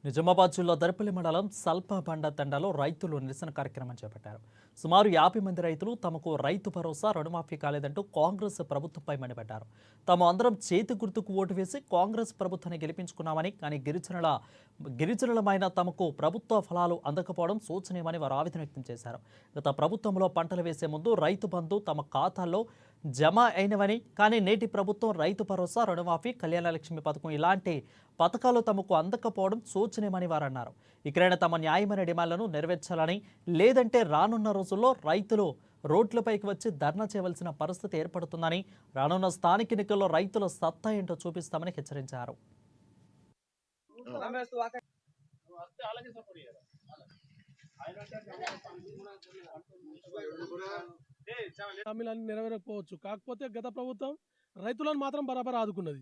నిజామాబాద్ జిల్లా దర్పల్లి మండలం సల్పబండ తండాలో రైతులు నిరసన కార్యక్రమం చేపట్టారు. సుమారు 50 మంది రైతులు తమకు రైతు భరోసా రుణమాఫీ కాలేదంటూ కాంగ్రెస్ ప్రభుత్వంపై మండిపడ్డారు. తాము అందరం చేతి గుర్తుకు ఓటు వేసి కాంగ్రెస్ ప్రభుత్వాన్ని గెలిపించుకున్నామని, కానీ గిరిజనులమైన తమకు ప్రభుత్వ ఫలాలు అందకపోవడం శోచనీయమని వారు ఆవేదన వ్యక్తం చేశారు. గత ప్రభుత్వంలో పంటలు వేసే ముందు రైతు బంధు తమ ఖాతాల్లో జమ అయినవని, కానీ నేటి ప్రభుత్వం రైతు భరోసా, రుణమాఫీ, కళ్యాణ లక్ష్మి పథకం ఇలాంటి పథకాలు తమకు అందకపోవడం శోచనీయమని వారు అన్నారు. ఇకరైనా తమ న్యాయమైన డిమాండ్లను నెరవేర్చాలని, లేదంటే రానున్న రోజుల్లో రైతులు రోడ్లపైకి వచ్చి ధర్నా చేయవలసిన పరిస్థితి ఏర్పడుతుందని, రానున్న స్థానిక ఎన్నికల్లో రైతుల సత్తా ఏంటో చూపిస్తామని హెచ్చరించారు. హామీలన్నీ నెరవేరకపోవచ్చు. కాకపోతే గత ప్రభుత్వం రైతులను మాత్రం బరాబర్ ఆదుకున్నది.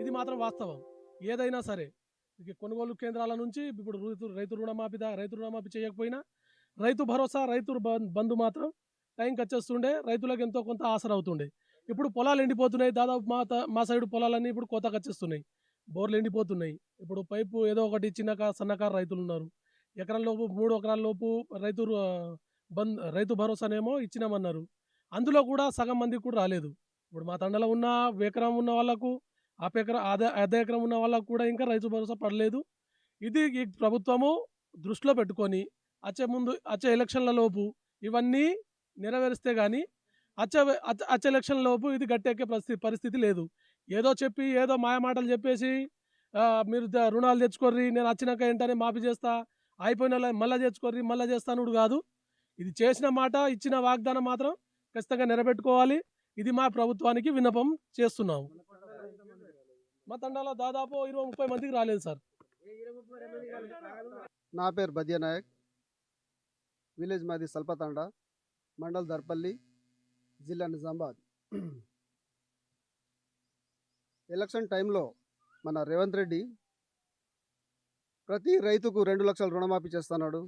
ఇది మాత్రం వాస్తవం. ఏదైనా సరే ఇక కొనుగోలు కేంద్రాల నుంచి ఇప్పుడు రైతు రుణమాఫీ చేయకపోయినా రైతు భరోసా, బంధు మాత్రం టైంకి వచ్చేస్తుండే, రైతులకు ఎంతో కొంత ఆసరా అవుతుండే. ఇప్పుడు పొలాలు ఎండిపోతున్నాయి. దాదాపు మా సైడు పొలాలన్నీ ఇప్పుడు కోతకు వచ్చేస్తున్నాయి. బోర్లు ఎండిపోతున్నాయి. ఇప్పుడు పైపు ఏదో ఒకటి సన్నకారు రైతులు ఉన్నారు. ఎకరం లోపు 3 ఎకరాల లోపు రైతు భరోసానేమో ఇచ్చినామన్నారు. అందులో కూడా సగం మందికి కూడా రాలేదు. ఇప్పుడు మా తండలో ఉన్న ఎకరం ఉన్న వాళ్ళకు, అర్ధ ఎకరం ఉన్న వాళ్ళకు కూడా ఇంకా రైతు భరోసా పడలేదు. ఇది ఈ ప్రభుత్వము దృష్టిలో పెట్టుకొని వచ్చే ఎలక్షన్ల లోపు ఇవన్నీ నెరవేరిస్తే కానీ వచ్చే ఎలక్షన్ల లోపు ఇది గట్టెక్కే పరిస్థితి లేదు. ఏదో మాయమాటలు చెప్పేసి మీరు రుణాలు తెచ్చుకోర్రి, నేను వచ్చినాక ఏంటనే మాఫీ చేస్తా, అయిపోయిన మళ్ళీ తెచ్చుకోర్రి, మళ్ళీ చేస్తానుడు కాదు. ఇది చేసిన మాట, ఇచ్చిన వాగ్దానం మాత్రం ఖచ్చితంగా నిలబెట్టుకోవాలి. ఇది మా ప్రభుత్వానికి విన్నపం చేస్తున్నాము. మా తండాలో దాదాపు 20-30 మందికి రాలేదు సార్. నా పేరు బద్య నాయక్, విలేజ్ మాది సల్పతండ, మండల్ దర్పల్లి, జిల్లా నిజామాబాద్. ఎలక్షన్ టైంలో మన రేవంత్ రెడ్డి ప్రతి రైతుకు 2 లక్షల రుణమాఫీ చేస్తున్నాడు.